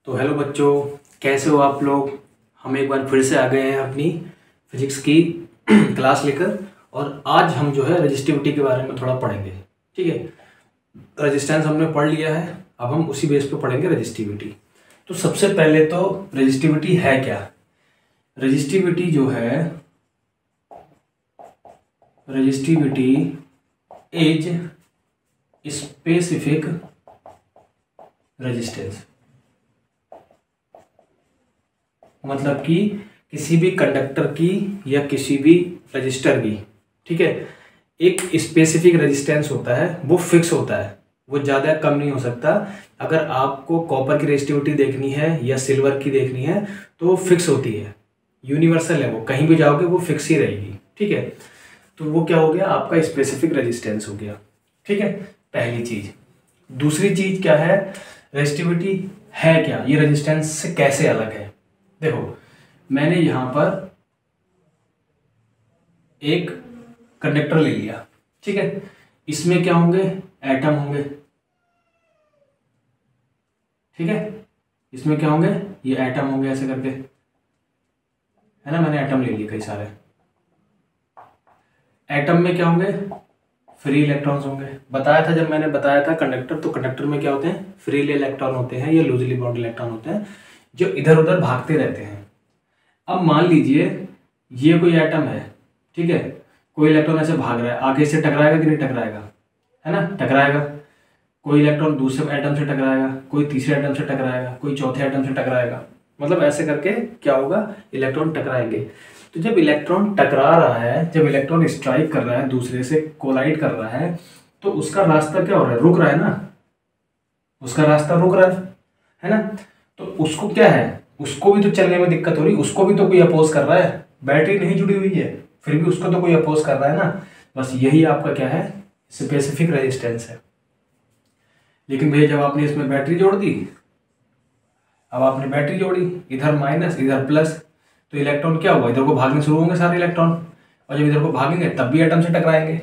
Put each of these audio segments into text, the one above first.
तो हेलो बच्चों, कैसे हो आप लोग। हम एक बार फिर से आ गए हैं अपनी फिजिक्स की क्लास लेकर। और आज हम जो है रजिस्टिविटी के बारे में थोड़ा पढ़ेंगे। ठीक है, रेजिस्टेंस हमने पढ़ लिया है, अब हम उसी बेस पे पढ़ेंगे रजिस्टिविटी। तो सबसे पहले तो रजिस्टिविटी है क्या। रजिस्टिविटी जो है, रजिस्टिविटी इज स्पेसिफिक रेजिस्टेंस, मतलब कि किसी भी कंडक्टर की या किसी भी रजिस्टर की, ठीक है, एक स्पेसिफिक रेजिस्टेंस होता है, वो फिक्स होता है, वो ज़्यादा कम नहीं हो सकता। अगर आपको कॉपर की रेजिस्टिविटी देखनी है या सिल्वर की देखनी है तो वो फिक्स होती है, यूनिवर्सल है, वो कहीं भी जाओगे वो फिक्स ही रहेगी। ठीक है, तो वो क्या हो गया, आपका स्पेसिफिक रेजिस्टेंस हो गया। ठीक है, पहली चीज। दूसरी चीज क्या है, रेजिस्टिविटी है क्या, ये रेजिस्टेंस से कैसे अलग है। देखो, मैंने यहां पर एक कंडक्टर ले लिया, ठीक है, इसमें क्या होंगे, एटम होंगे। ठीक है, इसमें क्या होंगे, ये एटम होंगे ऐसे करके, है ना। मैंने एटम ले लिए कई सारे। एटम में क्या होंगे, फ्री इलेक्ट्रॉन्स होंगे। बताया था जब मैंने बताया था कंडक्टर, तो कंडक्टर में क्या होते हैं, फ्रीली इलेक्ट्रॉन होते हैं या लूजली बाउंड इलेक्ट्रॉन होते हैं जो इधर उधर भागते रहते हैं। अब मान लीजिए ये कोई एटम है, ठीक है, कोई इलेक्ट्रॉन ऐसे भाग रहा है, आगे से टकराएगा कि नहीं टकराएगा, है ना, टकराएगा। कोई इलेक्ट्रॉन दूसरे एटम से टकराएगा, कोई तीसरे एटम से टकराएगा, कोई चौथे एटम से टकराएगा, मतलब ऐसे करके क्या होगा, इलेक्ट्रॉन टकराएंगे। तो जब इलेक्ट्रॉन टकरा रहा है, जब इलेक्ट्रॉन स्ट्राइक कर रहा है, दूसरे से कोलाइड कर रहा है, तो उसका रास्ता क्या हो रहा है, रुक रहा है ना, उसका रास्ता रुक रहा है ना। तो उसको क्या है, उसको भी तो चलने में दिक्कत हो रही, उसको भी तो कोई अपोज कर रहा है, बैटरी नहीं जुड़ी हुई है फिर भी उसको तो कोई अपोज कर रहा है ना। बस यही आपका क्या है, स्पेसिफिक रेजिस्टेंस है। लेकिन भैया जब आपने इसमें बैटरी जोड़ दी, अब आपने बैटरी जोड़ी, इधर माइनस इधर प्लस, तो इलेक्ट्रॉन क्या हुआ, इधर को भागने शुरू होंगे सारे इलेक्ट्रॉन, और जब इधर को भागेंगे तब भी एटम से टकराएंगे।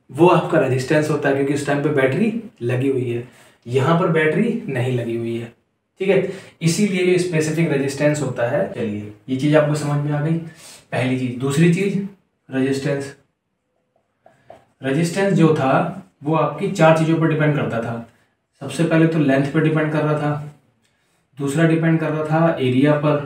वो आपका रेजिस्टेंस होता है, क्योंकि इस टाइम पे बैटरी लगी हुई है, यहाँ पर बैटरी नहीं लगी हुई है। ठीक है, इसीलिए ये स्पेसिफिक रेजिस्टेंस होता है। चलिए, ये चीज आपको समझ में आ गई, पहली चीज। दूसरी चीज, रेजिस्टेंस। रेजिस्टेंस जो था वो आपकी चार चीजों पर डिपेंड करता था। सबसे पहले तो लेंथ पर डिपेंड कर रहा था, दूसरा डिपेंड कर रहा था एरिया पर,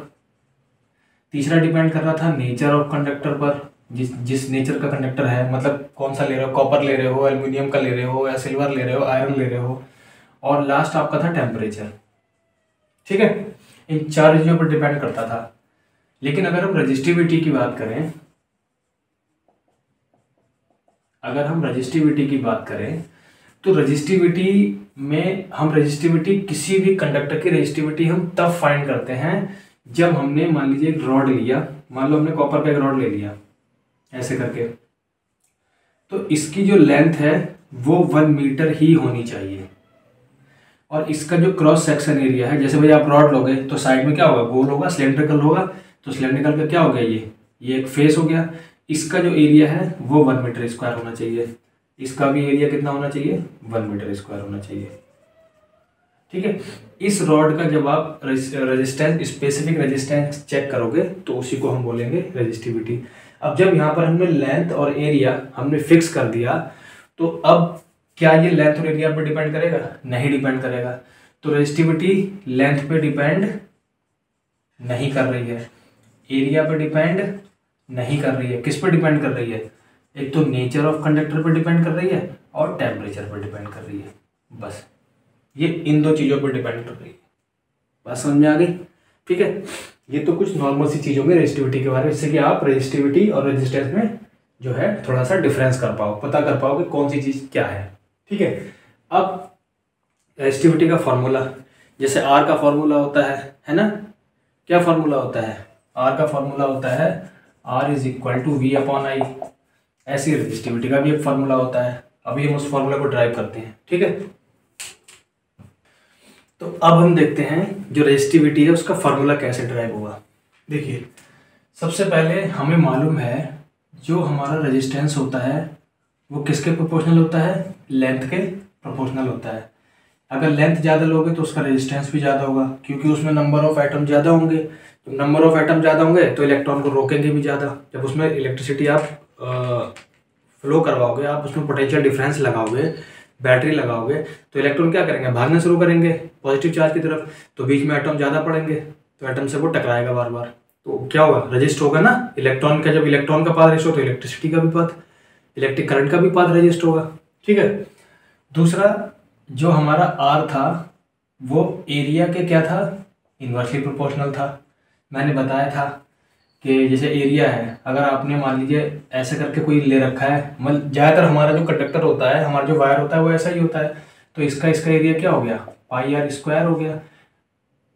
तीसरा डिपेंड कर रहा था नेचर ऑफ कंडक्टर पर, जिस नेचर का कंडक्टर है, मतलब कौन सा ले रहे हो, कॉपर ले रहे हो, एल्यूमिनियम का ले रहे हो, या सिल्वर ले रहे हो, आयरन ले रहे हो, और लास्ट आपका था टेम्परेचर। ठीक है, इन चार चीजों पर डिपेंड करता था। लेकिन अगर हम रजिस्टिविटी की बात करें, अगर हम रजिस्टिविटी की बात करें तो रजिस्टिविटी में हम रजिस्टिविटी, किसी भी कंडक्टर की रजिस्टिविटी हम तब फाइंड करते हैं जब हमने मान लीजिए एक रॉड लिया, मान लो हमने कॉपर का एक रॉड ले लिया ऐसे करके, तो इसकी जो लेंथ है वो 1 मीटर ही होनी चाहिए, और इसका जो क्रॉस सेक्शन एरिया है, जैसे भाई आप रॉड लोगे तो साइड में क्या होगा, गोल होगा, सिलेंड्रिकल होगा, तो सिलेंड्रिकल का क्या हो गया, ये एक फेस हो गया। इसका जो एरिया है वो 1 मीटर स्क्वायर होना चाहिए, इसका भी एरिया कितना होना चाहिए, 1 मीटर स्क्वायर होना चाहिए। ठीक है, इस रॉड का जब आप रेजिस्टेंस, स्पेसिफिक रेजिस्टेंस चेक करोगे तो उसी को हम बोलेंगे रेजिस्टिविटी। अब जब यहाँ पर हमने लेंथ और एरिया हमने फिक्स कर दिया, तो अब क्या ये लेंथ और एरिया पर डिपेंड करेगा, नहीं डिपेंड करेगा। तो रेजिस्टिविटी लेंथ पे डिपेंड नहीं कर रही है, एरिया पे डिपेंड नहीं कर रही है, किस पर डिपेंड कर रही है, एक तो नेचर ऑफ कंडक्टर पर डिपेंड कर रही है और टेम्परेचर पर डिपेंड कर रही है। बस ये इन दो चीज़ों पर डिपेंड कर रही है। बात समझ में आ गई। ठीक है, ये तो कुछ नॉर्मल सी चीज़ होंगी रजिस्टिविटी के बारे में, जिससे कि आप रजिस्टिविटी और रेजिस्टेंस में जो है थोड़ा सा डिफरेंस कर पाओ, पता कर पाओ कि कौन सी चीज़ क्या है। ठीक है, अब रेजिस्टिविटी का फॉर्मूला, जैसे आर का फॉर्मूला होता है ना, क्या फॉर्मूला होता है, आर का फॉर्मूला होता है R is equal to V upon I. ऐसी रेजिस्टिविटी का भी एक फॉर्मूला होता है, अभी हम उस फॉर्मूला को ड्राइव करते हैं। ठीक है, तो अब हम देखते हैं जो रेजिस्टिविटी है उसका फॉर्मूला कैसे ड्राइव हुआ। देखिए, सबसे पहले हमें मालूम है जो हमारा रेजिस्टेंस होता है वो किसके प्रोपोर्शनल होता है, लेंथ के प्रोपोर्शनल होता है। अगर लेंथ ज़्यादा लोगे तो उसका रेजिस्टेंस भी ज़्यादा होगा, क्योंकि उसमें नंबर ऑफ एटम ज़्यादा होंगे। जब नंबर ऑफ एटम ज़्यादा होंगे तो इलेक्ट्रॉन को रोकेंगे भी ज़्यादा। जब उसमें इलेक्ट्रिसिटी आप फ्लो करवाओगे, आप उसमें पोटेंशियल डिफरेंस लगाओगे, बैटरी लगाओगे, तो इलेक्ट्रॉन क्या करेंगे, भागना शुरू करेंगे पॉजिटिव चार्ज की तरफ। तो बीच में एटम ज़्यादा पड़ेंगे तो एटम से वो टकराएगा बार बार, तो क्या होगा, रजिस्ट होगा ना इलेक्ट्रॉन का। जब इलेक्ट्रॉन का पाथ रजिस्ट हो तो इलेक्ट्रिसिटी का भी पाथ, इलेक्ट्रिक करंट का भी पाथ रजिस्ट होगा। ठीक है। दूसरा जो हमारा आर था वो एरिया के क्या था, इन्वर्सली प्रोपोर्शनल था। मैंने बताया था कि जैसे एरिया है, अगर आपने मान लीजिए ऐसे करके कोई ले रखा है, मतलब ज़्यादातर हमारा जो कंडक्टर होता है, हमारा जो वायर होता है वो ऐसा ही होता है, तो इसका एरिया क्या हो गया, पाई आर स्क्वायर हो गया।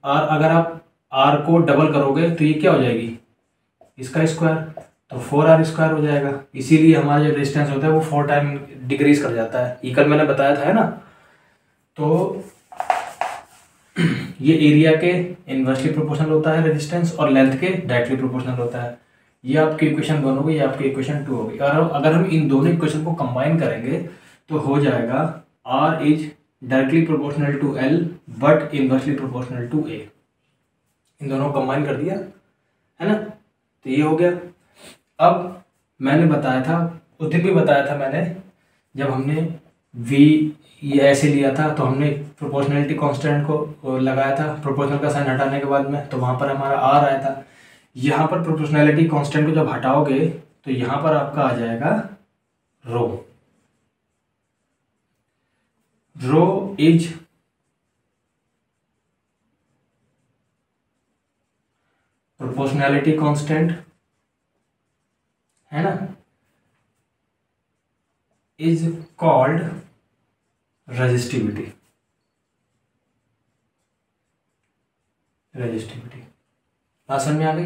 और अगर आप आर को डबल करोगे तो ये क्या हो जाएगी, इसका स्क्वायर, तो 4r स्क्वायर हो जाएगा। इसीलिए हमारा जो रेजिस्टेंस होता है वो 4 टाइम डिक्रीज कर जाता है। ये कल मैंने बताया था, है ना। तो ये एरिया के इन्वर्सली प्रोपोर्शनल होता है रेजिस्टेंस, और लेंथ के डायरेक्टली प्रोपोर्शनल होता है। ये आपकी इक्वेशन 1 होगी, ये आपकी इक्वेशन 2 होगी। और अगर हम इन दोनों इक्वेशन को कंबाइन करेंगे तो हो जाएगा R is directly proportional to L but inversely proportional to A। इन दोनों को कंबाइन कर दिया, है ना, तो ये हो गया। अब मैंने बताया था, उस दिन भी बताया था मैंने, जब हमने V ये ऐसे लिया था तो हमने प्रोपोर्शनलिटी कांस्टेंट को लगाया था, प्रोपोर्शनल का साइन हटाने के बाद में, तो वहाँ पर हमारा R आया था। यहाँ पर प्रोपोर्शनलिटी कांस्टेंट को जब हटाओगे तो यहाँ पर आपका आ जाएगा रो। रो इज प्रोपोर्शनलिटी कांस्टेंट, है ना, इज कॉल्ड रेजिस्टिविटी। बात समझ में आ गई।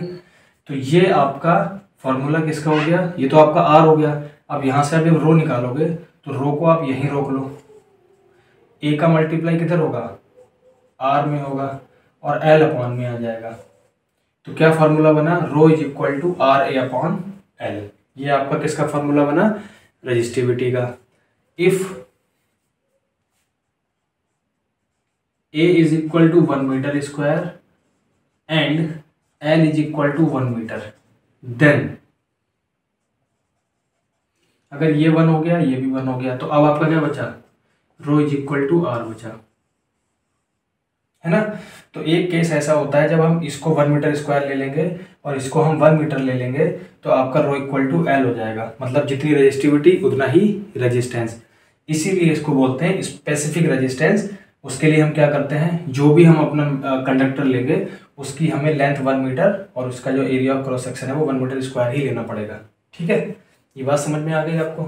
तो ये आपका फॉर्मूला किसका हो गया, ये तो आपका आर हो गया। अब यहाँ से आप जब रो निकालोगे तो रो को आप यहीं रोक लो, ए का मल्टीप्लाई किधर होगा, आर में होगा, और एल अपॉन में आ जाएगा। तो क्या फार्मूला बना, rho is equal to R A upon L. ये आपका किसका फार्मूला बना, रेजिस्टिविटी का। If A is equal to 1 metre square and L is equal to 1 metre, then अगर ये 1 हो गया, ये भी 1 हो गया, तो अब आपका क्या बचा, रो इज इक्वल टू आर बचा, है ना। तो एक केस ऐसा होता है जब हम इसको 1 मीटर स्क्वायर ले लेंगे और इसको हम 1 मीटर ले लेंगे, तो आपका रो इक्वल टू एल हो जाएगा। मतलब जितनी रेजिस्टिविटी उतना ही रेजिस्टेंस, इसीलिए इसको बोलते हैं स्पेसिफिक रेजिस्टेंस। उसके लिए हम क्या करते हैं, जो भी हम अपना कंडक्टर लेंगे उसकी हमें लेंथ 1 मीटर और उसका जो एरिया ऑफ क्रॉस सेक्शन है वो 1 मीटर स्क्वायर ही लेना पड़ेगा। ठीक है, ये बात समझ में आ गई आपको,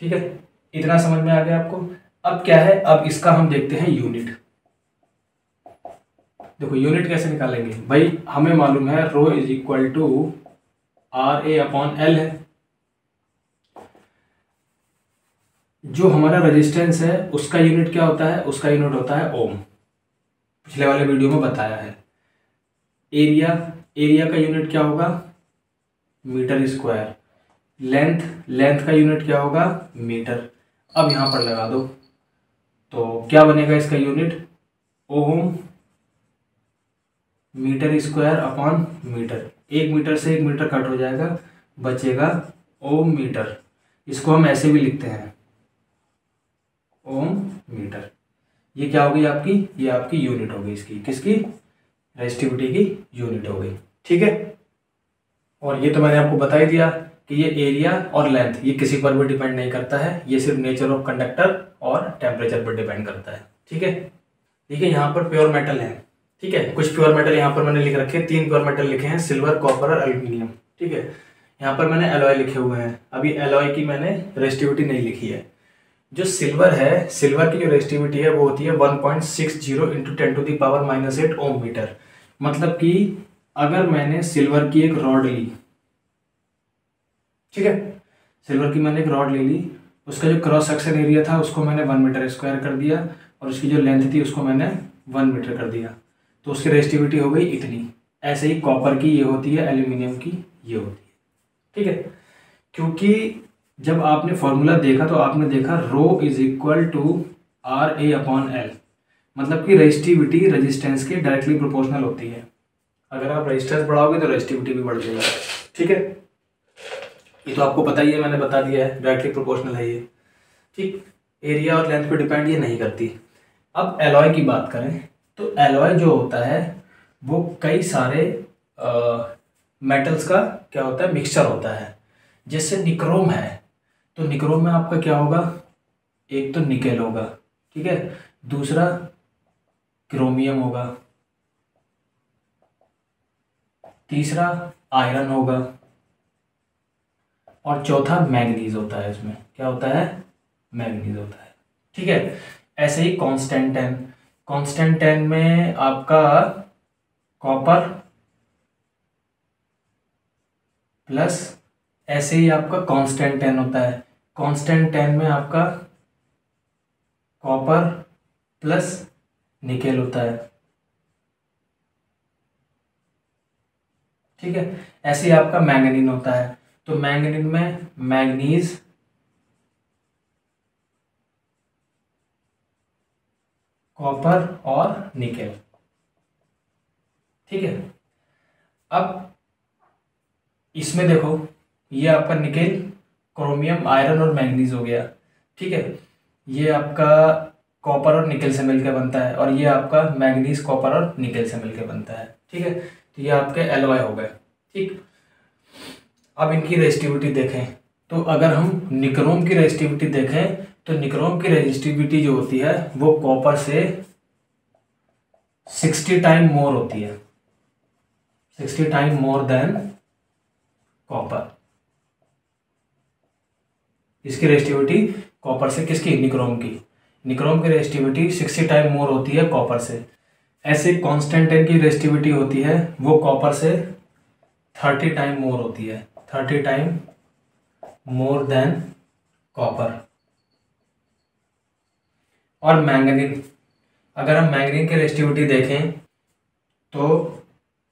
ठीक है, इतना समझ में आ गया आपको। अब क्या है, अब इसका हम देखते हैं यूनिट। देखो यूनिट कैसे निकालेंगे भाई, हमें मालूम है rho is equal to R A upon L है। जो हमारा रेजिस्टेंस है उसका यूनिट क्या होता है, उसका यूनिट होता है ओम, पिछले वाले वीडियो में बताया है। एरिया का यूनिट क्या होगा, मीटर स्क्वायर। लेंथ का यूनिट क्या होगा, मीटर। अब यहां पर लगा दो तो क्या बनेगा इसका unit, ohm metre square upon metre. 1 metre से 1 मीटर कट हो जाएगा, बचेगा ओम मीटर। इसको हम ऐसे भी लिखते हैं ओम मीटर। ये क्या होगी आपकी, ये आपकी यूनिट होगी इसकी, किसकी, रेजिस्टिविटी की यूनिट हो गई। ठीक है, और ये तो मैंने आपको बता ही दिया कि ये एरिया और लेंथ ये किसी पर भी डिपेंड नहीं करता है, ये सिर्फ नेचर ऑफ कंडक्टर और टेम्परेचर पर डिपेंड करता है। ठीक है, देखिए यहाँ पर प्योर मेटल है, ठीक है, कुछ प्योर मेटल यहाँ पर मैंने लिख रखे हैं, 3 प्योर मेटल लिखे हैं, सिल्वर, कॉपर और एल्यूमिनियम। ठीक है, यहाँ पर मैंने एलॉय लिखे हुए हैं, अभी एलॉय की मैंने रेजिस्टिविटी नहीं लिखी है। जो सिल्वर है, सिल्वर की जो रेजिस्टिविटी है वो होती है 1.60 इंटू 10⁻⁻8 ओम मीटर। मतलब कि अगर मैंने सिल्वर की एक रॉड ली, ठीक है, सिल्वर की मैंने एक रॉड ले ली, उसका जो क्रॉस सेक्शन एरिया था उसको मैंने 1 मीटर स्क्वायर कर दिया और उसकी जो लेंथ थी उसको मैंने 1 मीटर कर दिया, तो उसकी रेजिस्टिविटी हो गई इतनी। ऐसे ही कॉपर की ये होती है, एल्यूमिनियम की ये होती है। ठीक है, क्योंकि जब आपने फॉर्मूला देखा तो आपने देखा रो इज इक्वल टू RA/L, मतलब कि रेजिस्टिविटी रेजिस्टेंस के डायरेक्टली प्रोपोर्शनल होती है। अगर आप रेजिस्टेंस बढ़ाओगे तो रेजिस्टिविटी भी बढ़ जाएगी। ठीक है, ये तो आपको पता ही है, मैंने बता दिया है, डायरेक्टली प्रोपोर्शनल है ये। ठीक, एरिया और लेंथ पे डिपेंड ये नहीं करती। अब एलॉय की बात करें तो एलॉय जो होता है वो कई सारे मेटल्स का क्या होता है, मिक्सचर होता है। जैसे निक्रोम है तो निक्रोम में आपका क्या होगा, एक तो निकेल होगा, ठीक है, दूसरा क्रोमियम होगा, तीसरा आयरन होगा और चौथा मैंगनीज होता है। इसमें क्या होता है, मैंगनीज होता है। ठीक है, ऐसे ही कॉन्स्टेंटेन में आपका कॉपर प्लस, ऐसे ही आपका कॉन्स्टेंटेन होता है, कॉन्स्टेंटेन में आपका कॉपर प्लस निकेल होता है। ठीक है, ऐसे ही आपका मैंगनीन होता है, तो मैंगनीन में मैंगनीज कॉपर और निकेल। ठीक है, अब इसमें देखो ये आपका निकेल, क्रोमियम, आयरन और मैंगनीज हो गया। ठीक है, ये आपका कॉपर और निकेल से मिलकर बनता है और ये आपका मैंगनीज कॉपर और निकेल से मिलकर बनता है। ठीक है, तो ये आपके एलॉय हो गए। ठीक, अब इनकी रेजिस्टिविटी देखें तो अगर हम निक्रोम की रेजिस्टिविटी देखें तो निक्रोम की रेजिस्टिविटी जो होती है वो कॉपर से 60 टाइम मोर होती है, 60 टाइम मोर देन कॉपर। इसकी रेजिस्टिविटी कॉपर से, किसकी, निक्रोम की, निक्रोम की रेजिस्टिविटी 60 टाइम मोर होती है कॉपर से। ऐसे कॉन्स्टेंटेन की रेजिस्टिविटी होती है वो कॉपर से 30 टाइम मोर होती है, 30 टाइम मोर देन कॉपर। और मैंगनीज, अगर हम मैंगनीज की रेजिस्टिविटी देखें तो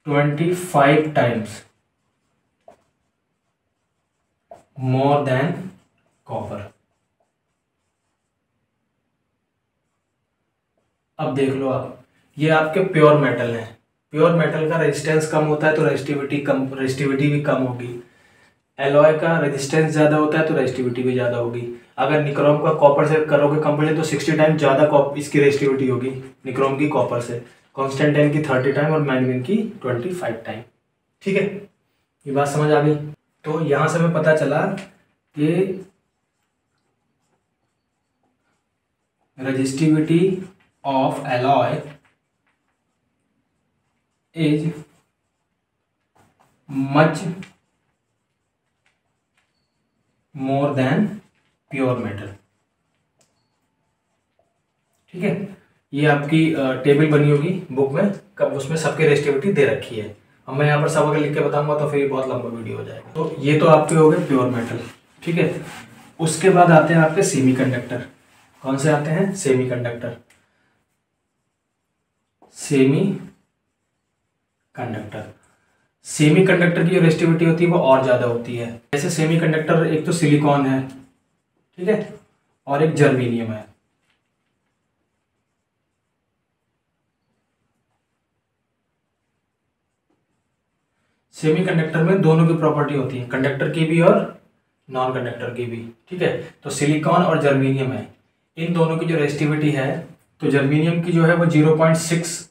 25 टाइम्स मोर देन कॉपर। अब देख लो आप, ये आपके प्योर मेटल हैं, प्योर मेटल का रेजिस्टेंस कम होता है तो रेजिस्टिविटी भी कम होगी। एलॉय का रेजिस्टेंस ज़्यादा होता है तो रेजिस्टिविटी भी ज़्यादा होगी। अगर निक्रोम का कॉपर से करोगे कंपेयर तो 60 टाइम ज़्यादा इसकी रेजिस्टिविटी होगी निक्रोम की कॉपर से, कॉन्स्टेंटाइन की 30 टाइम और मैंगनीज की 25 टाइम। ठीक है, ये बात समझ आ गई। तो यहाँ से हमें पता चला कि resistivity of alloy is much more than pure metal. ठीक है, ये आपकी टेबल बनी होगी बुक में, कब उसमें सबकी रेजिस्टिविटी दे रखी है। अब मैं यहाँ पर सब अगर लिख के बताऊंगा तो फिर बहुत लंबा वीडियो हो जाएगा। तो ये तो आपके हो गए प्योर मेटल। ठीक है, उसके बाद आते हैं आपके सेमीकंडक्टर। कौन से आते हैं, सेमीकंडक्टर। सेमीकंडक्टर की जो रेजिस्टिविटी होती है वो और ज़्यादा होती है। जैसे सेमीकंडक्टर, एक तो सिलिकॉन है, ठीक है, और एक जर्मेनियम है। सेमीकंडक्टर में दोनों की प्रॉपर्टी होती है, कंडक्टर की भी और नॉन कंडक्टर की भी। ठीक है, तो सिलिकॉन और जर्मेनियम है, इन दोनों की जो रेजिस्टिविटी है, तो जर्मेनियम की जो है वो 0.6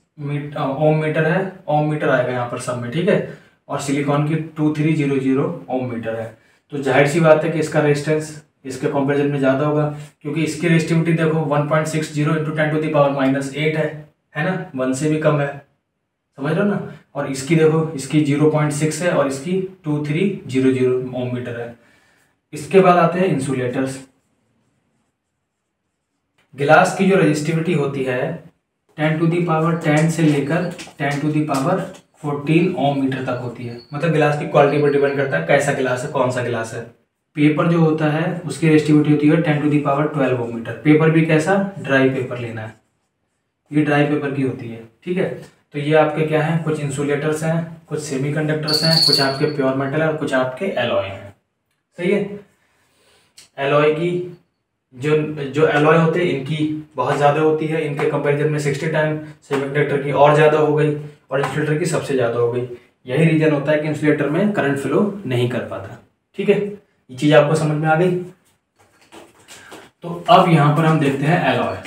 ओम मीटर है, ओम मीटर आएगा यहाँ पर सब में। ठीक है, और सिलिकॉन की 2300 ओम मीटर है। तो जाहिर सी बात है कि इसका रेजिस्टेंस इसके कंपैरिजन में ज़्यादा होगा, क्योंकि इसकी रेजिस्टिविटी देखो 1.60 इंटू 10⁻⁻8 है ना, 1 से भी कम है, समझ रहे हो ना। और इसकी देखो, इसकी 0.6 है और इसकी 2300 ओम मीटर है। इसके बाद आते हैं इंसुलेटर्स। गिलास की जो रेजिस्टिविटी होती है 10⁻10 से लेकर 10⁻14 ओम मीटर तक होती है। मतलब गिलास की क्वालिटी पर डिपेंड करता है कैसा गिलास है, कौन सा गिलास है। पेपर जो होता है उसकी रेजिस्टिविटी होती है 10⁻12 ओम मीटर। पेपर भी कैसा, ड्राई पेपर लेना है, ये ड्राई पेपर की होती है। ठीक है, तो ये आपके क्या हैं, कुछ इंसुलेटर्स हैं, कुछ सेमीकंडक्टर्स हैं, कुछ आपके प्योर मेटल है और कुछ आपके एलॉय हैं। सही है, एलॉय की जो जो एलॉय होते हैं इनकी बहुत ज़्यादा होती है, इनके कंपैरिजन में 60 टाइम सेमीकंडक्टर की और ज़्यादा हो गई और इंसुलेटर की सबसे ज़्यादा हो गई। यही रीज़न होता है कि इंसुलेटर में करंट फ्लो नहीं कर पाता। ठीक है, ये चीज़ आपको समझ में आ गई। तो अब यहाँ पर हम देखते हैं एलॉय।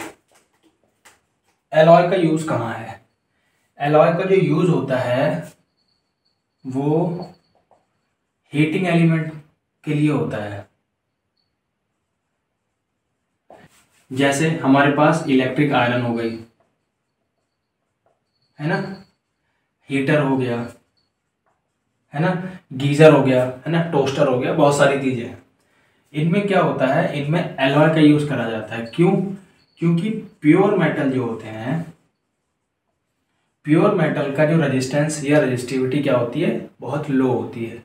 एलॉय का यूज़ कहाँ है? एलॉय का जो यूज़ होता है वो हीटिंग एलिमेंट के लिए होता है। जैसे हमारे पास इलेक्ट्रिक आयरन हो गई, है ना, हीटर हो गया, है ना, गीजर हो गया, है ना, टोस्टर हो गया, बहुत सारी चीज़ें। इनमें क्या होता है, इनमें एलॉय का यूज़ करा जाता है। क्यों? क्योंकि प्योर मेटल जो होते हैं, प्योर मेटल का जो रेजिस्टेंस या रेजिस्टिविटी क्या होती है, बहुत लो होती है।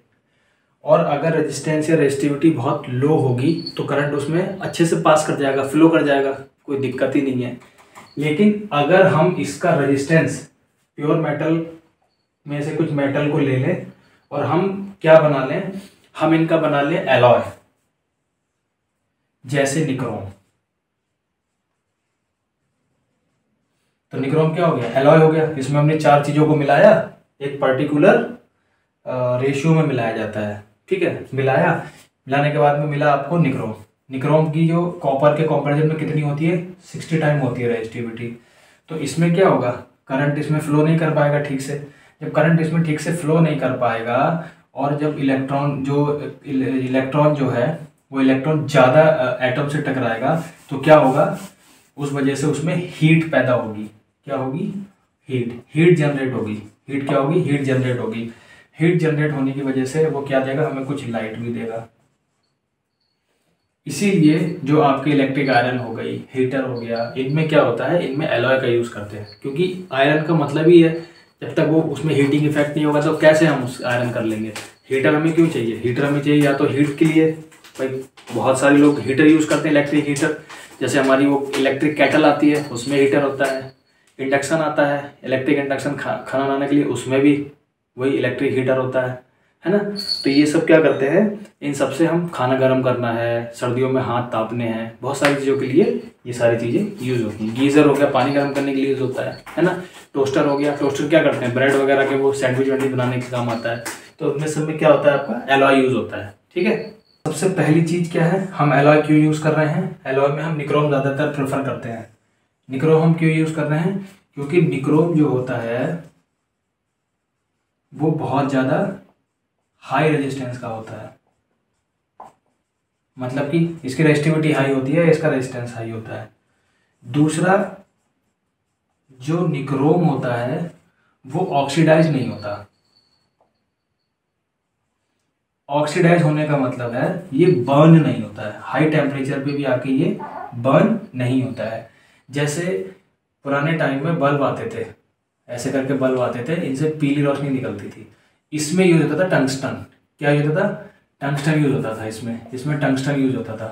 और अगर रेजिस्टेंस या रेजिस्टिविटी बहुत लो होगी तो करंट उसमें अच्छे से पास कर जाएगा, फ्लो कर जाएगा, कोई दिक्कत ही नहीं है। लेकिन अगर हम इसका रेजिस्टेंस प्योर मेटल में से कुछ मेटल को ले लें और हम क्या बना लें, हम इनका बना लें एलॉय, जैसे निक्रोम। तो निक्रोम क्या हो गया, एलॉय हो गया। इसमें हमने चार चीज़ों को मिलाया, एक पर्टिकुलर रेशियो में मिलाया जाता है। ठीक है, मिलाने के बाद में मिला आपको निक्रोम। निक्रोम की जो कॉपर के कंपैरिजन में कितनी होती है, 60 टाइम होती है रेजिस्टिविटी। तो इसमें क्या होगा, करंट इसमें फ्लो नहीं कर पाएगा ठीक से। जब करंट इसमें ठीक से फ्लो नहीं कर पाएगा और जब इलेक्ट्रॉन जो है वो इलेक्ट्रॉन ज़्यादा एटम से टकराएगा तो क्या होगा, उस वजह से उसमें हीट पैदा होगी। क्या होगी, हीट जनरेट होगी। हीट क्या होगी, हीट जनरेट होगी। हीट जनरेट होने की वजह से वो क्या देगा, हमें कुछ लाइट भी देगा। इसीलिए जो आपके इलेक्ट्रिक आयरन हो गई, हीटर हो गया, इनमें क्या होता है, इनमें एलॉय का यूज़ करते हैं। क्योंकि आयरन का मतलब ही है, जब तक वो उसमें हीटिंग इफेक्ट नहीं होगा तो कैसे हम उस आयरन कर लेंगे। हीटर हमें क्यों चाहिए, हीटर हमें चाहिए या तो हीट के लिए, भाई बहुत सारे लोग हीटर यूज़ करते हैं, इलेक्ट्रिक हीटर। जैसे हमारी वो इलेक्ट्रिक केटल आती है उसमें हीटर होता है। इंडक्शन आता है, इलेक्ट्रिक इंडक्शन खाना बनाने के लिए, उसमें भी वही इलेक्ट्रिक हीटर होता है ना। तो ये सब क्या करते हैं, इन सब से हम खाना गर्म करना है, सर्दियों में हाथ तापने हैं, बहुत सारी चीज़ों के लिए ये सारी चीज़ें यूज़ होती हैं। गीज़र हो गया, पानी गर्म करने के लिए यूज़ होता है ना। टोस्टर हो गया, टोस्टर क्या करते हैं, ब्रेड वगैरह के वो सैंडविच वैंडविच बनाने के काम आता है। तो उनमें सब में क्या होता है, आपका एलॉय यूज़ होता है। ठीक है, सबसे पहली चीज़ क्या है, हम एलॉय क्यों यूज़ कर रहे हैं। एलॉय में हम निक्रोम ज़्यादातर प्रेफर करते हैं। निक्रोम हम क्यों यूज़ कर रहे हैं, क्योंकि निक्रोम जो होता है वो बहुत ज़्यादा हाई रेजिस्टेंस का होता है। मतलब कि इसकी रेजिस्टिविटी हाई होती है, इसका रेजिस्टेंस हाई होता है। दूसरा, जो निक्रोम होता है वो ऑक्सीडाइज नहीं होता। ऑक्सीडाइज होने का मतलब है ये बर्न नहीं होता है, हाई टेम्परेचर पे भी आके ये बर्न नहीं होता है। जैसे पुराने टाइम में बल्ब आते थे, ऐसे करके बल्ब आते थे, इनसे पीली रोशनी निकलती थी। इसमें यूज होता था टंगस्टन। क्या यूज होता था, टंगस्टन यूज होता था इसमें टंगस्टन यूज होता था।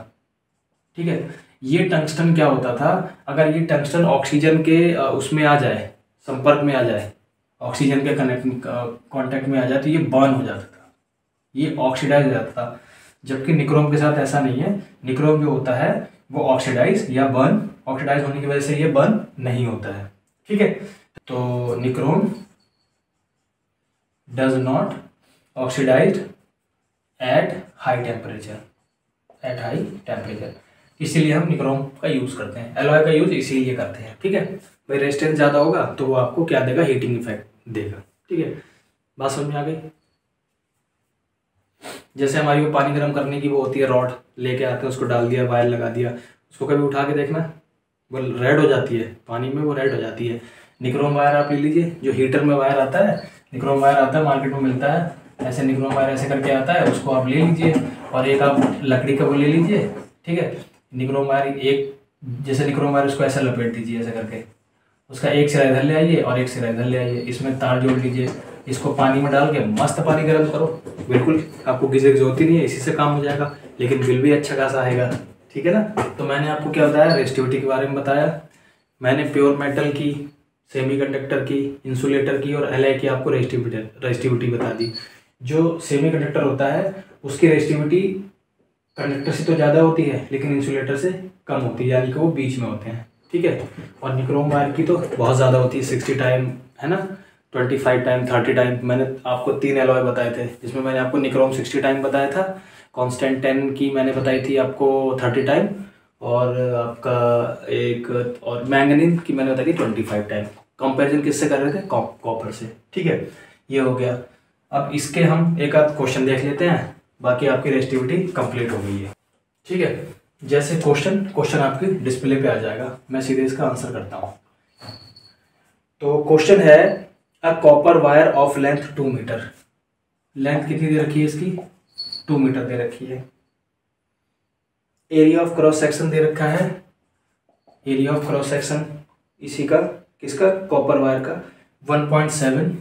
ठीक है, ये टंगस्टन क्या होता था, अगर ये टंगस्टन ऑक्सीजन के उसमें आ जाए, संपर्क में आ जाए, ऑक्सीजन के कांटेक्ट में आ जाए तो ये बर्न हो जाता था, ये ऑक्सीडाइज हो जाता था। जबकि निक्रोम के साथ ऐसा नहीं है। निक्रोम जो होता है वो ऑक्सीडाइज या बर्न, ऑक्सीडाइज होने की वजह से ये बर्न नहीं होता है। ठीक है, तो nichrome does not oxidize at high temperature, इसीलिए हम निक्रोम का यूज़ करते हैं। एलॉय का यूज़ इसीलिए करते हैं। ठीक है भाई, रेजिस्टेंस ज़्यादा होगा तो वो आपको क्या देगा, हीटिंग इफेक्ट देगा। ठीक है, बात समझ में आ गई। जैसे हमारी वो पानी गर्म करने की वो होती है, रॉड लेके आते हैं, उसको डाल दिया, वायर लगा दिया, उसको कभी उठा के देखना, वो रेड हो जाती है पानी में, वो रेड हो जाती है। निक्रोम वायर आप ले लीजिए, जो हीटर में वायर आता है, निक्रोम वायर आता है, मार्केट में मिलता है, ऐसे निक्रोम वायर ऐसे करके आता है, उसको आप ले लीजिए और एक आप लकड़ी का वो ले लीजिए। ठीक है, निक्रोम वायर एक, जैसे निक्रोम वायर उसको ऐसा लपेट दीजिए ऐसे करके, उसका एक सिरा इधर ले आइए और एक सिरा इधर ले आइए, इसमें तार जोड़ लीजिए, इसको पानी में डाल के मस्त पानी गर्म करो, बिल्कुल आपको गीजर की जरूरत ही नहीं है, इसी से काम हो जाएगा, लेकिन बिल भी अच्छा खासा आएगा। ठीक है ना। तो मैंने आपको क्या बताया, रेजिस्टिविटी के बारे में बताया, मैंने प्योर मेटल की, सेमीकंडक्टर की, इंसुलेटर की और एलॉय की आपको रेजिस्टिविटी बता दी। जो सेमीकंडक्टर होता है उसकी रेजिस्टिविटी कंडक्टर से तो ज़्यादा होती है लेकिन इंसुलेटर से कम होती है, यानी कि वो बीच में होते हैं, ठीक है। और निक्रोम वायर की तो बहुत ज़्यादा होती है, 60 टाइम है ना, 25 टाइम, 30 टाइम। मैंने आपको 3 एलॉय बताए थे, जिसमें मैंने आपको निक्रोम 60 टाइम बताया था, कांस्टेंट 10 की मैंने बताई थी आपको 30 टाइम, और आपका एक और मैंगनीज की मैंने बताई थी 25 टाइम। कंपैरिजन किससे कर रहे थे? कॉपर से, ठीक है। ये हो गया। अब इसके हम एक आध क्वेश्चन देख लेते हैं, बाकी आपकी रेजिस्टिविटी कंप्लीट हो गई है, ठीक है। जैसे क्वेश्चन आपकी डिस्प्ले पे आ जाएगा, मैं सीधे इसका आंसर करता हूँ। तो क्वेश्चन है, a copper wire of length 2 metre. Length कितनी दे रखी है इसकी? 2 मीटर दे रखी है। एरिया ऑफ क्रॉस सेक्शन दे रखा है, एरिया ऑफ क्रॉस सेक्शन इसी का, किसका? कॉपर वायर का, 1.7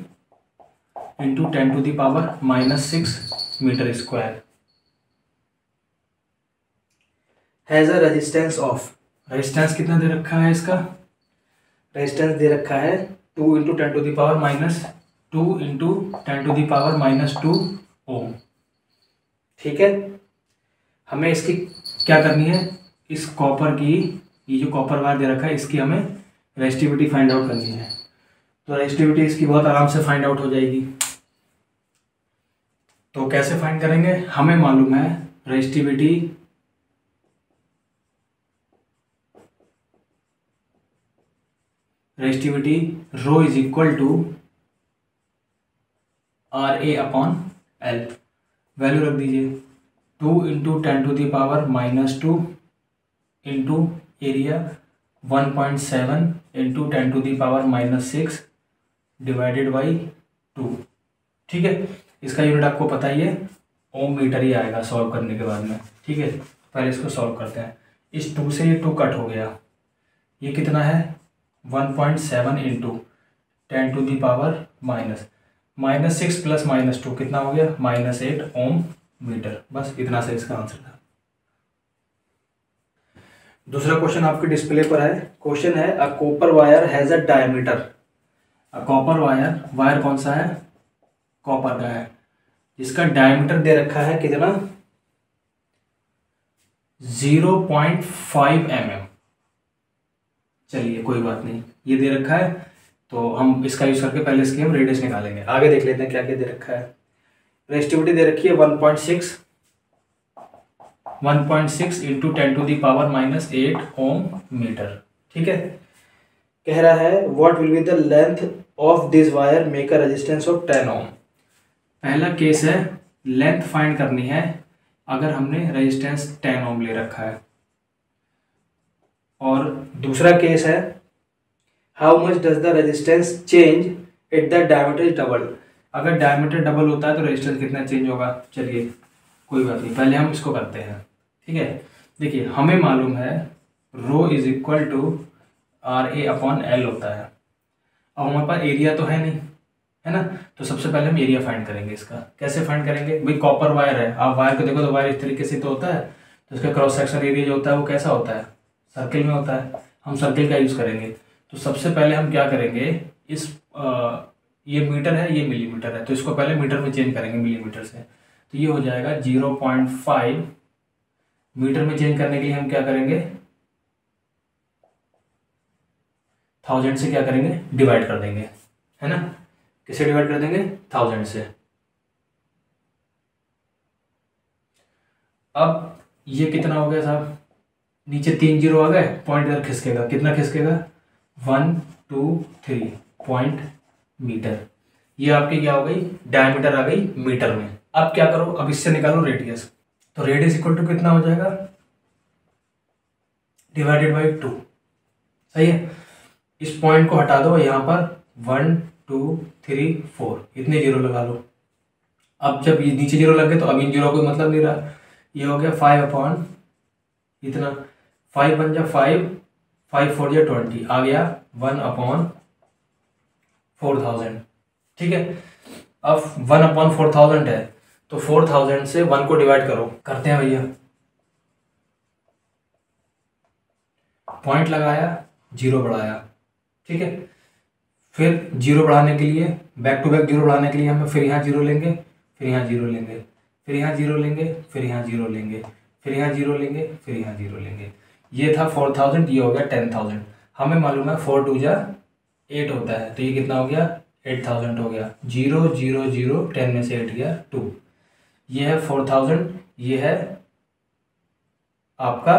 into 10⁻⁻6 metre square. Has a resistance of, resistance कितना दे रखा है इसका? रेजिस्टेंस दे रखा है 2 इंटू 10⁻2 ओम, ठीक है। हमें इसकी क्या करनी है? इस कॉपर की, ये जो कॉपर वायर दे रखा है, इसकी हमें रेजिस्टिविटी फाइंड आउट करनी है। तो रेजिस्टिविटी इसकी बहुत आराम से फाइंड आउट हो जाएगी। तो कैसे फाइंड करेंगे? हमें मालूम है resistivity rho is equal to RA upon L। Value रख दीजिए 2 into 10⁻⁻2 into area 1.7 into 10⁻⁻6 divided by 2, ठीक है। इसका यूनिट आपको पता ही है, ओम मीटर ही आएगा सॉल्व करने के बाद में, ठीक है। पहले इसको सॉल्व करते हैं। इस 2 से ये 2 कट हो गया, ये कितना है? 1.7 इंटू 10⁻⁻6 प्लस -2 कितना हो गया? -8 ओम मीटर। बस इतना से इसका आंसर था। दूसरा क्वेश्चन आपके डिस्प्ले पर है। क्वेश्चन है, a copper wire has a diameter. A copper wire, wire कौन सा है? कॉपर का है, जिसका डायमीटर दे रखा है कितना? 0.5 mm। चलिए कोई बात नहीं, ये दे रखा है तो हम इसका यूज करके पहले इसकी हम रेडियस निकालेंगे। आगे देख लेते हैं क्या क्या दे रखा है। रेजिस्टिविटी दे रखी है 1.6 इंटू 10⁻⁻8 ओम मीटर, ठीक है। कह रहा है, what will be the length of this wire make a resistance of 10 ओम। पहला केस है, लेंथ फाइंड करनी है अगर हमने रेजिस्टेंस 10 ओम ले रखा है। और दूसरा केस है, how much does the resistance change it the diameter is double. अगर डायमीटर डबल होता है तो रेजिस्टेंस कितना चेंज होगा। चलिए कोई बात नहीं, पहले हम इसको करते हैं, ठीक है। देखिए हमें मालूम है rho is equal to RA upon L होता है। अब हमारे पास एरिया तो है नहीं, है ना, तो सबसे पहले हम एरिया फाइंड करेंगे। इसका कैसे फाइंड करेंगे? भाई कॉपर वायर है, आप वायर को देखो तो वायर इस तरीके से तो होता है, तो इसका क्रॉस सेक्शन एरिया जो होता है वो कैसा होता है? सर्किल में होता है। हम सर्किल का यूज़ करेंगे। तो सबसे पहले हम क्या करेंगे, ये मीटर है, ये मिलीमीटर है, तो इसको पहले मीटर में चेंज करेंगे मिलीमीटर से। तो ये हो जाएगा 0.5। मीटर में चेंज करने के लिए हम क्या करेंगे? 1000 से क्या करेंगे? डिवाइड कर देंगे, है ना। किसे डिवाइड कर देंगे? 1000 से। अब ये कितना हो गया साहब? नीचे 3 जीरो आ गए, पॉइंट इधर खिसकेगा, कितना खिसकेगा? 1 2 3 पॉइंट मीटर। ये आपकी क्या हो गई? डायमीटर आ गई मीटर में। अब क्या करो, अब इससे निकालो रेडियस। तो रेडियस इक्वल टू कितना हो जाएगा? डिवाइडेड बाई 2, सही है। इस पॉइंट को हटा दो, यहाँ पर 1 2 3 4 इतने जीरो लगा लो। अब जब ये नीचे जीरो लग गए तो अब इन जीरो कोई मतलब नहीं रहा। ये हो गया 5 अपॉन इतना, 5 बन जा 5, 5 4 जा 20, आ गया 1 अपॉन 4000, ठीक है। अब 1 अपॉन 4000 है, तो 4000 से 1 को डिवाइड करो, करते हैं भैया। पॉइंट लगाया, जीरो बढ़ाया, ठीक है। फिर जीरो बढ़ाने के लिए, बैक टू बैक जीरो बढ़ाने के लिए हम फिर यहाँ जीरो लेंगे, फिर यहाँ जीरो लेंगे, फिर यहाँ जीरो लेंगे, फिर यहाँ जीरो लेंगे, फिर यहाँ जीरो लेंगे, फिर यहाँ जीरो लेंगे। ये था 4000, ये हो गया 10,000। हमें मालूम है 4 2 जा 8 होता है, तो ये कितना हो गया 8000 हो गया। 0 0 0 10 में से 8 गया 2। ये है 4000, ये है आपका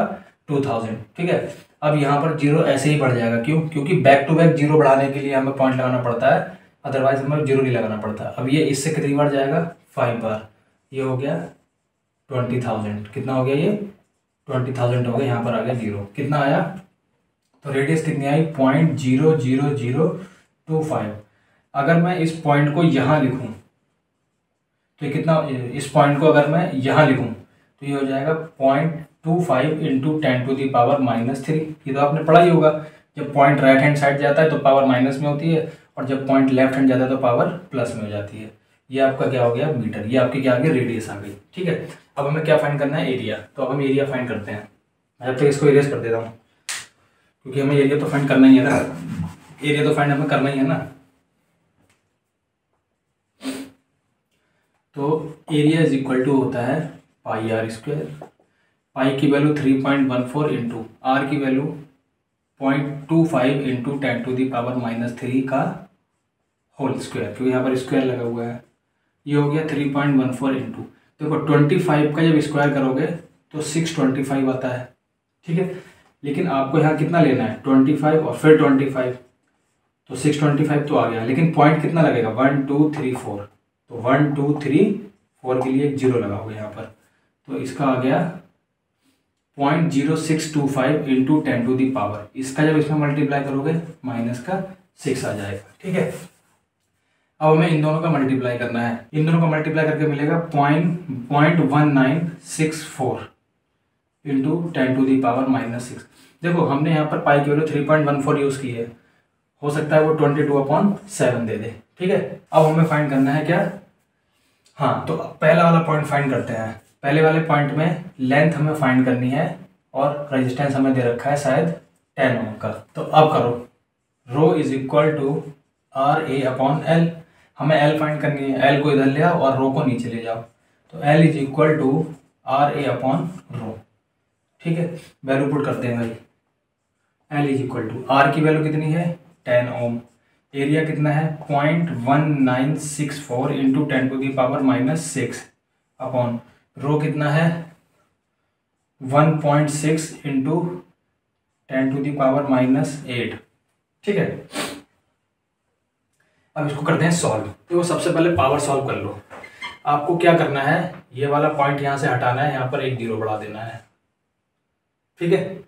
2000, ठीक है। अब यहाँ पर जीरो ऐसे ही बढ़ जाएगा, क्यों? क्योंकि बैक टू बैक जीरो बढ़ाने के लिए हमें पॉइंट लगाना पड़ता है, अदरवाइज हमें जीरो नहीं लगाना पड़ता। अब ये इससे कितनी बार जाएगा 5 बार। ये हो गया 20,000। कितना हो गया ये 20,000 हो गया। यहाँ पर आ गया जीरो। कितना आया? तो रेडियस कितनी आई 0.00025। अगर मैं इस पॉइंट को यहाँ लिखूँ तो ये कितना, इस पॉइंट को अगर मैं यहाँ लिखूँ तो ये हो जाएगा 0.25 इंटू 10⁻⁻3। ये तो आपने पढ़ा ही होगा, जब पॉइंट राइट हैंड साइड जाता है तो पावर माइनस में होती है, और जब पॉइंट लेफ्ट हैंड जाता है तो पावर प्लस में हो जाती है। ये आपका क्या हो गया मीटर, ये आपकी क्या आ गई रेडियस आ गई, ठीक है। अब हमें क्या फाइंड करना है एरिया, तो अब हम एरिया फाइंड करते हैं। मैं जब तक इसको इरेज कर देता हूँ, क्योंकि हमें एरिया तो फाइंड करना ही है ना, एरिया तो फाइंड हमें करना ही है ना। तो एरिया इज इक्वल टू होता है पाई आर स्क्वायर। पाई की वैल्यू 3.14 इंटू आर की वैल्यू 0.25 इंटू 10⁻⁻3 का होल स्क्वायर, क्योंकि यहाँ पर स्क्वायर लगा हुआ है। ये हो गया 3.14 इंटू, देखो 25 का जब स्क्वायर करोगे तो 625 आता है, ठीक है। लेकिन आपको यहाँ कितना लेना है 25 और फिर 25, तो 625 तो आ गया, लेकिन पॉइंट कितना लगेगा 1 2 3 4, तो 1 2 3 4 के लिए एक जीरो लगा हुआ यहाँ पर, तो इसका आ गया 0.0625 इंटू 10⁻। इसका जब इसमें मल्टीप्लाई करोगे माइनस का 6 आ जाएगा, ठीक है। अब हमें इन दोनों का मल्टीप्लाई करना है, इन दोनों का मल्टीप्लाई करके मिलेगा 0.1964 इंटू 10⁻⁻6। देखो हमने यहाँ पर पाई की वैल्यू 3.14 यूज़ की है, हो सकता है वो 22/7 दे दे, ठीक है। अब हमें फाइंड करना है क्या, हाँ, तो पहला वाला पॉइंट फाइंड करते हैं। पहले वाले पॉइंट में लेंथ हमें फाइंड करनी है और रेजिस्टेंस हमें दे रखा है शायद 10 ओम का। तो अब करो, रो इज इक्वल टू RA/L। हमें L फाइंड करनी है, L को इधर ले आओ और रो को नीचे ले जाओ, तो L इज इक्वल टू RA/रो, ठीक है। वैल्यू पुट करते हैं भाई, L is equal to R की वैल्यू कितनी है 10 ओम, एरिया कितना है 0.1964 इंटू 10⁻⁻6 अपॉन रो कितना है 1.6 इंटू 10⁻⁻8, ठीक है। अब इसको करते हैं सॉल्व। तो सबसे पहले पावर सॉल्व कर लो। आपको क्या करना है, ये वाला पॉइंट यहाँ से हटाना है, यहाँ पर एक जीरो बढ़ा देना है, ठीक है।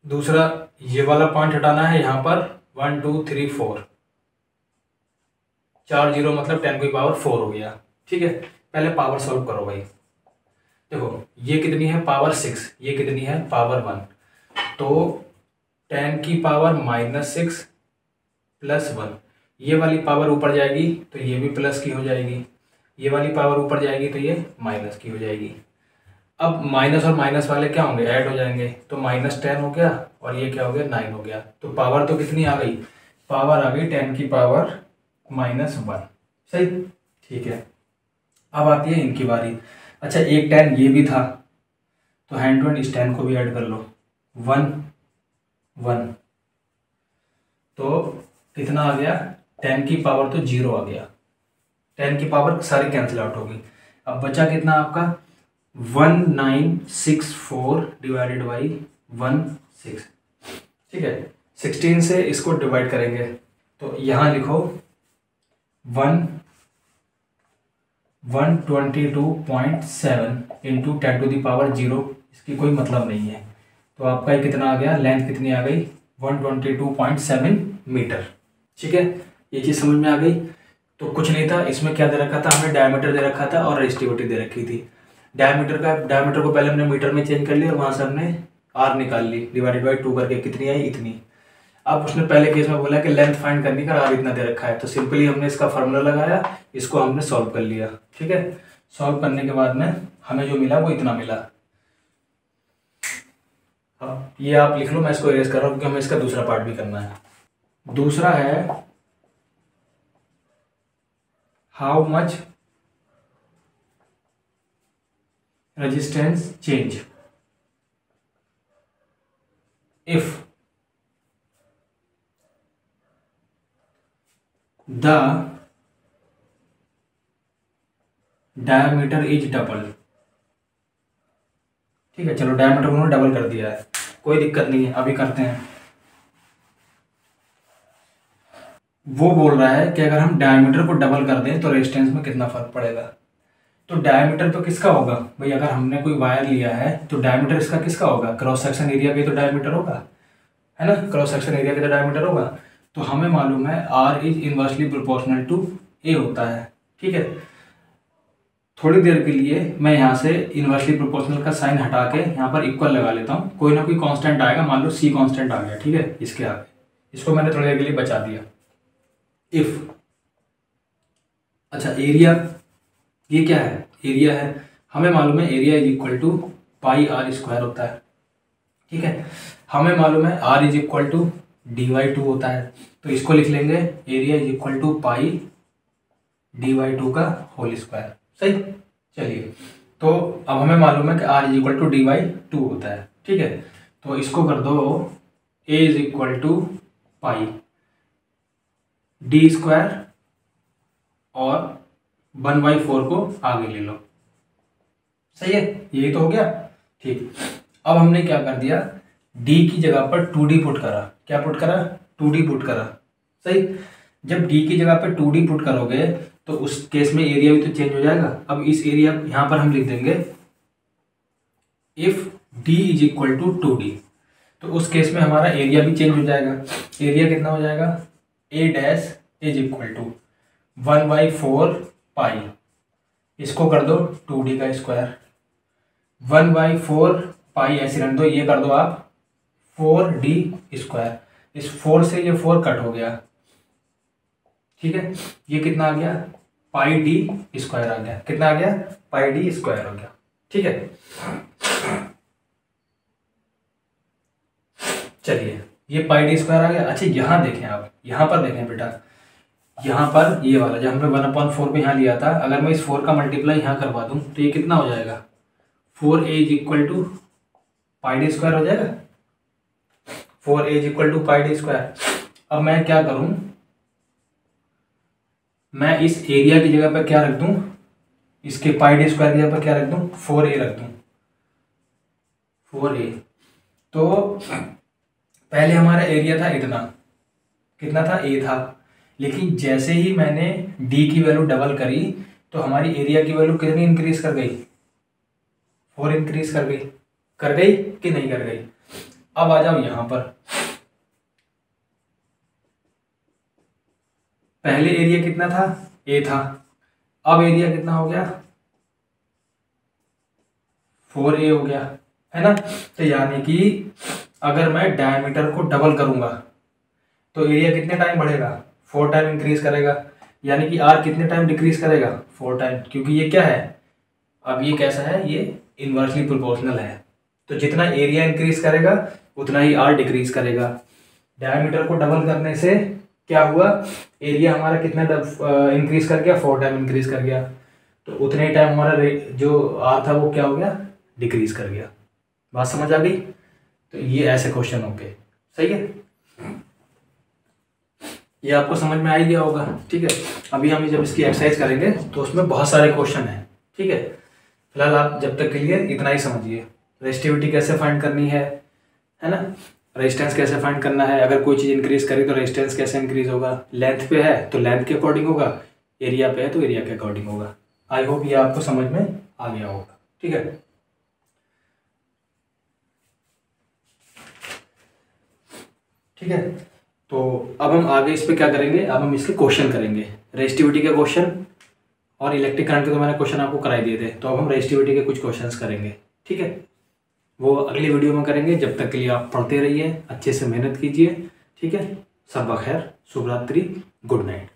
दूसरा ये वाला पॉइंट हटाना है, यहाँ पर 1 2 3 4, 4 जीरो मतलब 10⁻4 हो गया, ठीक है। पहले पावर सॉल्व करो भाई। देखो ये कितनी है पावर 6, ये कितनी है पावर 1, तो 10⁻⁻6 प्लस 1, ये वाली पावर ऊपर जाएगी तो ये भी प्लस की हो जाएगी, ये वाली पावर ऊपर जाएगी तो ये माइनस की हो जाएगी। अब माइनस और माइनस वाले क्या होंगे ऐड हो जाएंगे, तो -10 हो गया और ये क्या हो गया 9 हो गया। तो पावर तो कितनी आ गई, पावर आ गई 10⁻−1, सही, ठीक है। अब आती है इनकी बारी। अच्छा एक 10 ये भी था, तो हैंड टू हैंड इस 10 को भी ऐड कर लो, 1 1, तो कितना आ गया 10 की पावर तो 0 आ गया, 10 की पावर सारी कैंसिल आउट होगी। अब बचा कितना आपका 1964 डिवाइडेड बाई 16, ठीक है। 16 से इसको डिवाइड करेंगे तो यहाँ लिखो 122.7 इंटू 10⁻0, इसकी कोई मतलब नहीं है, तो आपका ये कितना आ गया, लेंथ कितनी आ गई 122.7 मीटर, ठीक है। ये चीज़ समझ में आ गई। तो कुछ नहीं था इसमें, क्या दे रखा था हमें, डायमीटर दे रखा था और रेजिस्टिविटी दे रखी थी। डायमीटर को पहले हमने मीटर में चेंज कर लिया और वहाँ से हमने आर निकाल ली, डिवाइडेड बाई 2 करके कितनी आई इतनी। अब उसने पहले केस में बोला कि लेंथ फाइंड करने का, आर इतना दे रखा है, तो सिंपली हमने इसका फार्मूला लगाया, इसको हमने सॉल्व कर लिया, ठीक है। सॉल्व करने के बाद में हमें जो मिला वो इतना मिला। अब ये आप लिख लो, मैं इसको इरेज कर रहा हूँ क्योंकि हमें इसका दूसरा पार्ट भी करना है। दूसरा है how much resistance change if the diameter is double. ठीक है, चलो डायमीटर को उन्होंने डबल कर दिया है, कोई दिक्कत नहीं है, अभी करते हैं। वो बोल रहा है कि अगर हम डायमीटर को डबल कर दें तो रेजिस्टेंस में कितना फर्क पड़ेगा। तो डायमीटर तो किसका होगा भाई, अगर हमने कोई वायर लिया है तो डायमीटर इसका किसका होगा, क्रॉस सेक्शन एरिया का तो डायमीटर होगा, है ना, क्रॉस सेक्शन एरिया का तो डायमीटर होगा। तो हमें मालूम है R is inversely proportional to A होता है। ठीक है, थोड़ी देर के लिए मैं यहाँ से इनवर्सली प्रोपोर्शनल का साइन हटा के यहाँ पर इक्वल लगा लेता हूँ, कोई ना कोई कांस्टेंट आएगा, मान लो सी कांस्टेंट आ गया। ठीक है, इसके आगे इसको मैंने थोड़ी देर के लिए बचा दिया। इफ, अच्छा एरिया, ये क्या है, एरिया है, हमें मालूम है area is equal to pi R square होता है। ठीक है, हमें मालूम है R is equal to dy/2 होता है, तो इसको लिख लेंगे area is equal to pi dy/2 का होल स्क्वायर। सही, चलिए, तो अब हमें मालूम है कि r is equal to dy/2 होता है। ठीक है, तो इसको कर दो a is equal to pi d² और 1/4 को आगे ले लो। सही है, यही तो हो गया। ठीक, अब हमने क्या कर दिया, d की जगह पर 2d पुट करा। क्या पुट करा, 2d पुट करा। सही, जब d की जगह पर 2d पुट करोगे तो उस केस में एरिया भी तो चेंज हो जाएगा। अब इस एरिया यहां पर हम लिख देंगे if d is equal to 2d, तो उस केस में हमारा एरिया भी चेंज हो जाएगा। एरिया कितना हो जाएगा, a dash is equal to 1/4 pi, इसको कर दो 2d का स्क्वायर, 1/4 पाई ऐसे रख दो, ये कर दो आप 4d स्क्वायर, इस 4 से ये 4 कट हो गया। ठीक है, ये कितना आ गया, पाई d स्क्वायर आ गया। कितना आ गया, पाई d स्क्वायर हो गया। ठीक है, चलिए ये पाई d स्क्वायर आ गया। अच्छा यहां देखें, आप यहां पर देखें बेटा, यहाँ पर ये वाला जो हमने 1/4 पे यहाँ लिया था, अगर मैं इस 4 का मल्टीप्लाई यहाँ करवा दूँ तो ये कितना हो जाएगा, 4a is equal to pi d square हो जाएगा। 4a is equal to pi d square. अब मैं क्या करूँ, मैं इस एरिया की जगह पर क्या रख दूँ, इसके पाई d स्क्वायर की जगह पर क्या रख दूँ, 4a रख दूँ, 4a। तो पहले हमारा एरिया था इतना, कितना था, a था, लेकिन जैसे ही मैंने d की वैल्यू डबल करी तो हमारी एरिया की वैल्यू कितनी इंक्रीज कर गई, 4 इंक्रीज कर गई, कि नहीं कर गई। अब आ जाओ यहां पर, पहले एरिया कितना था, a था, अब एरिया कितना हो गया, 4a हो गया, है ना। तो यानी कि अगर मैं डायमीटर को डबल करूंगा तो एरिया कितने टाइम बढ़ेगा, 4 टाइम इंक्रीज करेगा, यानी कि r कितने टाइम डिक्रीज करेगा, 4 टाइम, क्योंकि ये क्या है, अब ये कैसा है, ये इनवर्सली प्रोपोर्शनल है। तो जितना एरिया इंक्रीज करेगा उतना ही r डिक्रीज करेगा। डायमीटर को डबल करने से क्या हुआ, एरिया हमारा कितना इंक्रीज कर गया, 4 टाइम इंक्रीज कर गया, तो उतने टाइम हमारा जो r था वो क्या हो गया, डिक्रीज कर गया। बात समझ आ गई। तो ये ऐसे क्वेश्चन हो गए। सही है, ये आपको समझ में आ ही गया होगा। ठीक है, अभी हम जब इसकी एक्सरसाइज करेंगे तो उसमें बहुत सारे क्वेश्चन हैं। ठीक है, फिलहाल आप जब तक के लिए इतना ही समझिए, रेजिस्टिविटी कैसे फाइंड करनी है ना, रेजिस्टेंस कैसे फाइंड करना है, अगर कोई चीज़ इंक्रीज करी तो रेजिस्टेंस कैसे इंक्रीज होगा, लेंथ पे है तो लेंथ के अकॉर्डिंग होगा, एरिया पे है तो एरिया के अकॉर्डिंग होगा। आई होप ये आपको समझ में आ गया होगा। ठीक है, ठीक है, तो अब हम आगे इस पे क्या करेंगे, अब हम इसके क्वेश्चन करेंगे, रेजिस्टिविटी के क्वेश्चन, और इलेक्ट्रिक करंट के तो मैंने क्वेश्चन आपको कराई दिए थे, तो अब हम रेजिस्टिविटी के कुछ क्वेश्चंस करेंगे। ठीक है, वो अगली वीडियो में करेंगे। जब तक के लिए आप पढ़ते रहिए, अच्छे से मेहनत कीजिए। ठीक है, सब बखैर, शुभ रात्रि, गुड नाइट।